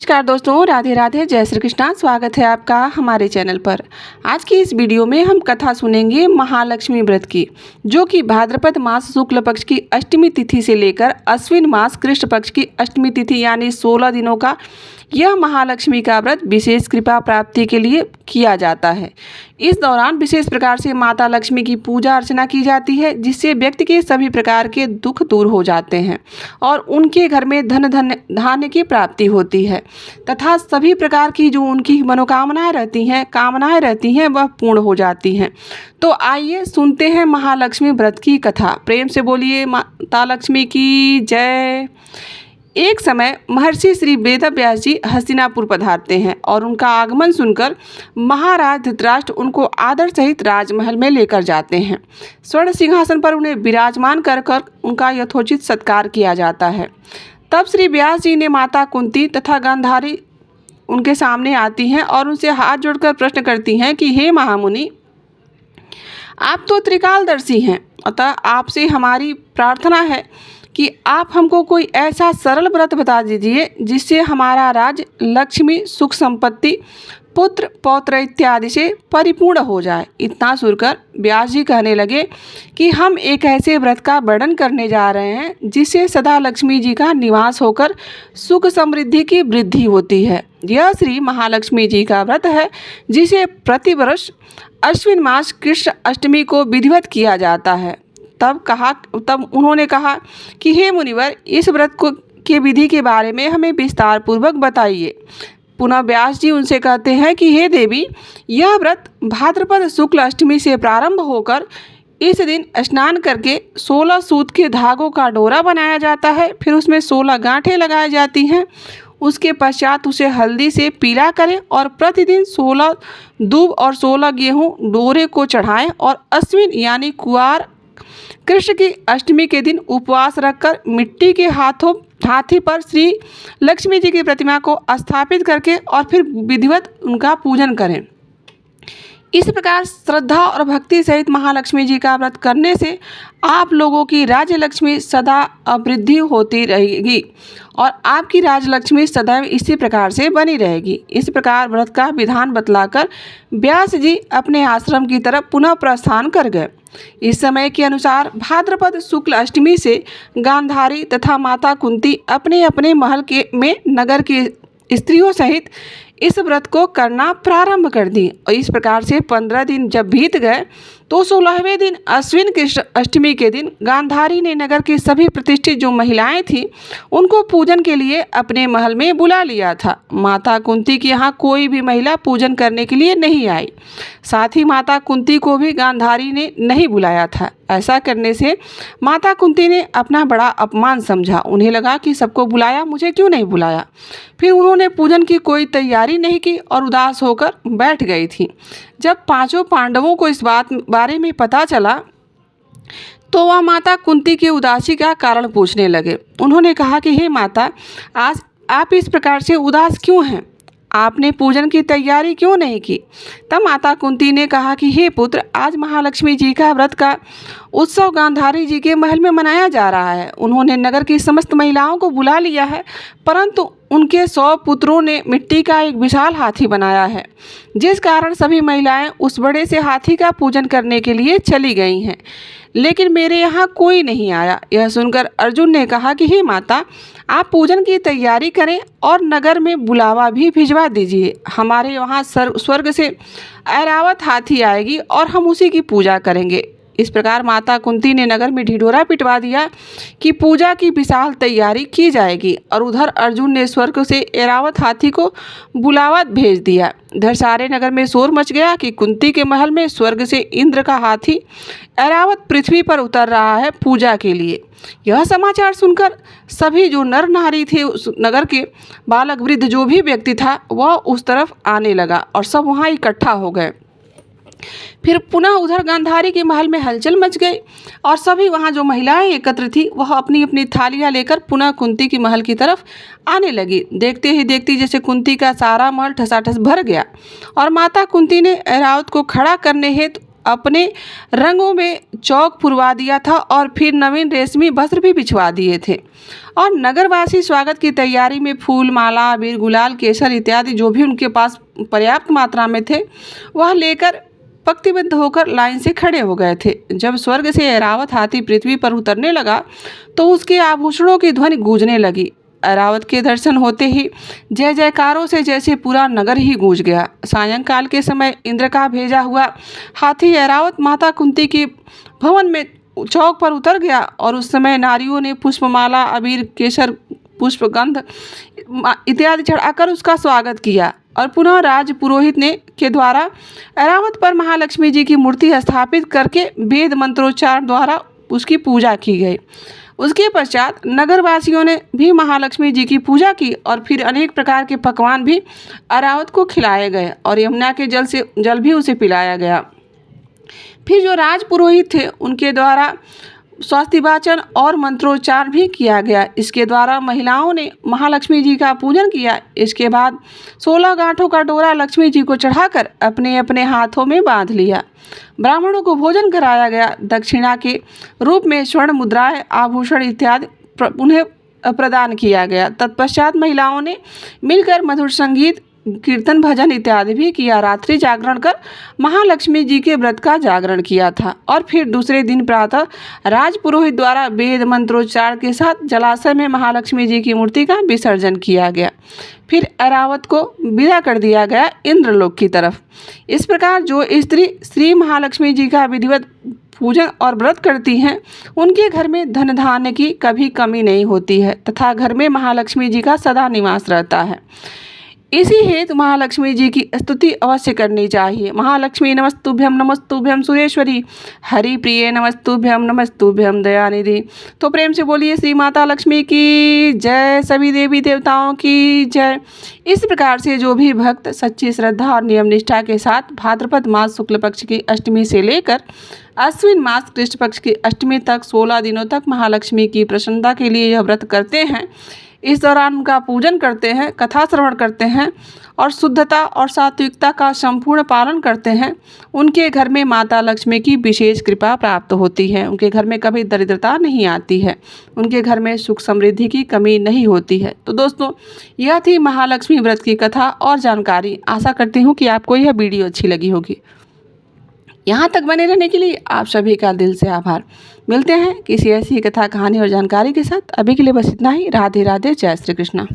नमस्कार दोस्तों, राधे राधे, जय श्री कृष्णा। स्वागत है आपका हमारे चैनल पर। आज की इस वीडियो में हम कथा सुनेंगे महालक्ष्मी व्रत की, जो कि भाद्रपद मास शुक्ल पक्ष की अष्टमी तिथि से लेकर अश्विन मास कृष्ण पक्ष की अष्टमी तिथि यानी 16 दिनों का यह महालक्ष्मी का व्रत विशेष कृपा प्राप्ति के लिए किया जाता है। इस दौरान विशेष प्रकार से माता लक्ष्मी की पूजा अर्चना की जाती है, जिससे व्यक्ति के सभी प्रकार के दुख दूर हो जाते हैं और उनके घर में धन धान्य की प्राप्ति होती है तथा सभी प्रकार की जो उनकी मनोकामनाएं रहती हैं वह पूर्ण हो जाती हैं। तो आइए सुनते हैं महालक्ष्मी व्रत की कथा। प्रेम से बोलिए माता लक्ष्मी की जय। एक समय महर्षि श्री वेदव्यास जी हस्तिनापुर पधारते हैं और उनका आगमन सुनकर महाराज धृतराष्ट्र उनको आदर सहित राजमहल में लेकर जाते हैं। स्वर्ण सिंहासन पर उन्हें विराजमान कर उनका यथोचित सत्कार किया जाता है। तब श्री व्यास जी ने माता कुंती तथा गांधारी उनके सामने आती हैं और उनसे हाथ जोड़कर प्रश्न करती हैं कि हे महामुनि, आप तो त्रिकालदर्शी हैं, अतः आपसे हमारी प्रार्थना है कि आप हमको कोई ऐसा सरल व्रत बता दीजिए जिससे हमारा राज लक्ष्मी सुख संपत्ति पुत्र पौत्र इत्यादि से परिपूर्ण हो जाए। इतना सुनकर व्यास जी कहने लगे कि हम एक ऐसे व्रत का वर्णन करने जा रहे हैं जिससे सदा लक्ष्मी जी का निवास होकर सुख समृद्धि की वृद्धि होती है। यह श्री महालक्ष्मी जी का व्रत है जिसे प्रतिवर्ष अश्विन मास कृष्ण अष्टमी को विधिवत किया जाता है। तब उन्होंने कहा कि हे मुनिवर, इस व्रत के विधि के बारे में हमें विस्तार पूर्वक बताइए। पुनः व्यास जी उनसे कहते हैं कि हे देवी, यह व्रत भाद्रपद शुक्ल अष्टमी से प्रारंभ होकर इस दिन स्नान करके 16 सूत के धागों का डोरा बनाया जाता है, फिर उसमें 16 गांठें लगाई जाती हैं। उसके पश्चात उसे हल्दी से पीला करें और प्रतिदिन 16 दूब और 16 गेहूँ डोरे को चढ़ाएं और अश्विन यानी कुआर कृष्ण की अष्टमी के दिन उपवास रखकर मिट्टी के हाथी पर श्री लक्ष्मी जी की प्रतिमा को स्थापित करके और फिर विधिवत उनका पूजन करें। इस प्रकार श्रद्धा और भक्ति सहित महालक्ष्मी जी का व्रत करने से आप लोगों की राज्य लक्ष्मी सदा अवृद्धि होती रहेगी और आपकी राजलक्ष्मी सदैव इसी प्रकार से बनी रहेगी। इस प्रकार व्रत का विधान बतलाकर व्यास जी अपने आश्रम की तरफ पुनः प्रस्थान कर गए। इस समय के अनुसार भाद्रपद शुक्ल अष्टमी से गांधारी तथा माता कुंती अपने अपने महल में नगर की स्त्रियों सहित इस व्रत को करना प्रारंभ कर दी और इस प्रकार से 15 दिन जब बीत गए तो 16वें दिन अश्विन कृष्ण अष्टमी के दिन गांधारी ने नगर की सभी प्रतिष्ठित जो महिलाएं थीं उनको पूजन के लिए अपने महल में बुला लिया था। माता कुंती के यहाँ कोई भी महिला पूजन करने के लिए नहीं आई, साथ ही माता कुंती को भी गांधारी ने नहीं बुलाया था। ऐसा करने से माता कुंती ने अपना बड़ा अपमान समझा। उन्हें लगा कि सबको बुलाया, मुझे क्यों नहीं बुलाया। फिर उन्होंने पूजन की कोई तैयारी नहीं की और उदास होकर बैठ गई थी। जब पांचों पांडवों को इस बारे में पता चला तो वह माता कुंती की उदासी का कारण पूछने लगे। उन्होंने कहा कि हे माता, आज आप इस प्रकार से उदास क्यों हैं? आपने पूजन की तैयारी क्यों नहीं की? तब माता कुंती ने कहा कि हे पुत्र, आज महालक्ष्मी जी का व्रत का उत्सव गांधारी जी के महल में मनाया जा रहा है। उन्होंने नगर की समस्त महिलाओं को बुला लिया है, परंतु उनके 100 पुत्रों ने मिट्टी का एक विशाल हाथी बनाया है, जिस कारण सभी महिलाएं उस बड़े से हाथी का पूजन करने के लिए चली गई हैं, लेकिन मेरे यहाँ कोई नहीं आया। यह सुनकर अर्जुन ने कहा कि हे माता, आप पूजन की तैयारी करें और नगर में बुलावा भी भिजवा दीजिए। हमारे वहाँ स्वर्ग से ऐरावत हाथी आएगी और हम उसी की पूजा करेंगे। इस प्रकार माता कुंती ने नगर में ढिढोरा पिटवा दिया कि पूजा की विशाल तैयारी की जाएगी और उधर अर्जुन ने स्वर्ग से ऐरावत हाथी को बुलावा भेज दिया। इधर सारे नगर में शोर मच गया कि कुंती के महल में स्वर्ग से इंद्र का हाथी ऐरावत पृथ्वी पर उतर रहा है पूजा के लिए। यह समाचार सुनकर सभी जो नर नारी थे, उस नगर के बालक वृद्ध जो भी व्यक्ति था, वह उस तरफ आने लगा और सब वहाँ इकट्ठा हो गए। फिर पुनः उधर गांधारी के महल में हलचल मच गई और सभी वहाँ जो महिलाएं एकत्र थी वह अपनी अपनी थालियाँ लेकर पुनः कुंती के महल की तरफ आने लगी। देखते ही देखते जैसे कुंती का सारा महल ठसाठस भर गया और माता कुंती ने ऐरावत को खड़ा करने हेतु अपने रंगों में चौक पुरवा दिया था और फिर नवीन रेशमी वस्त्र भी बिछवा दिए थे। और नगरवासी स्वागत की तैयारी में फूल, माला, अबीर, गुलाल, केसर इत्यादि जो भी उनके पास पर्याप्त मात्रा में थे वह लेकर पंक्तिबद्ध होकर लाइन से खड़े हो गए थे। जब स्वर्ग से ऐरावत हाथी पृथ्वी पर उतरने लगा तो उसके आभूषणों की ध्वनि गूंजने लगी। ऐरावत के दर्शन होते ही जय जयकारों से जैसे पूरा नगर ही गूंज गया। सायंकाल के समय इंद्र का भेजा हुआ हाथी ऐरावत माता कुंती के भवन में चौक पर उतर गया और उस समय नारियों ने पुष्पमाला, अबीर, केसर, पुष्पगंध इत्यादि चढ़ाकर उसका स्वागत किया और पुनः राज पुरोहित ने के द्वारा ऐरावत पर महालक्ष्मी जी की मूर्ति स्थापित करके वेद मंत्रोच्चार द्वारा उसकी पूजा की गई। उसके पश्चात नगरवासियों ने भी महालक्ष्मी जी की पूजा की और फिर अनेक प्रकार के पकवान भी ऐरावत को खिलाए गए और यमुना के जल भी उसे पिलाया गया। फिर जो राज पुरोहित थे उनके द्वारा स्वास्तिवाचन और मंत्रोच्चार भी किया गया। इसके द्वारा महिलाओं ने महालक्ष्मी जी का पूजन किया। इसके बाद 16 गांठों का डोरा लक्ष्मी जी को चढ़ाकर अपने अपने हाथों में बांध लिया। ब्राह्मणों को भोजन कराया गया। दक्षिणा के रूप में स्वर्ण मुद्राएं, आभूषण इत्यादि उन्हें प्रदान किया गया। तत्पश्चात महिलाओं ने मिलकर मधुर संगीत, कीर्तन, भजन इत्यादि भी किया। रात्रि जागरण कर महालक्ष्मी जी के व्रत का जागरण किया था और फिर दूसरे दिन प्रातः राज पुरोहित द्वारा वेद मंत्रोच्चार के साथ जलाशय में महालक्ष्मी जी की मूर्ति का विसर्जन किया गया। फिर ऐरावत को विदा कर दिया गया इंद्रलोक की तरफ। इस प्रकार जो स्त्री श्री महालक्ष्मी जी का विधिवत पूजन और व्रत करती हैं उनके घर में धन धान्य की कभी कमी नहीं होती है तथा घर में महालक्ष्मी जी का सदा निवास रहता है। इसी हेतु महालक्ष्मी जी की स्तुति अवश्य करनी चाहिए। महालक्ष्मी नमस्तुभ्यम सुरेश्वरी, हरि प्रिय नमस्तुभ्यम दयानिधि। तो प्रेम से बोलिए श्री माता लक्ष्मी की जय, सभी देवी देवताओं की जय। इस प्रकार से जो भी भक्त सच्ची श्रद्धा और नियम निष्ठा के साथ भाद्रपद मास शुक्ल पक्ष की अष्टमी से लेकर अश्विन मास कृष्ण पक्ष की अष्टमी तक 16 दिनों तक महालक्ष्मी की प्रसन्नता के लिए यह व्रत करते हैं, इस दौरान उनका पूजन करते हैं, कथा श्रवण करते हैं और शुद्धता और सात्विकता का संपूर्ण पालन करते हैं, उनके घर में माता लक्ष्मी की विशेष कृपा प्राप्त होती है। उनके घर में कभी दरिद्रता नहीं आती है, उनके घर में सुख समृद्धि की कमी नहीं होती है। तो दोस्तों, यह थी महालक्ष्मी व्रत की कथा और जानकारी। आशा करती हूँ कि आपको यह वीडियो अच्छी लगी होगी। यहाँ तक बने रहने के लिए आप सभी का दिल से आभार। मिलते हैं किसी ऐसी कथा, कहानी और जानकारी के साथ। अभी के लिए बस इतना ही। राधे राधे, जय श्री कृष्णा।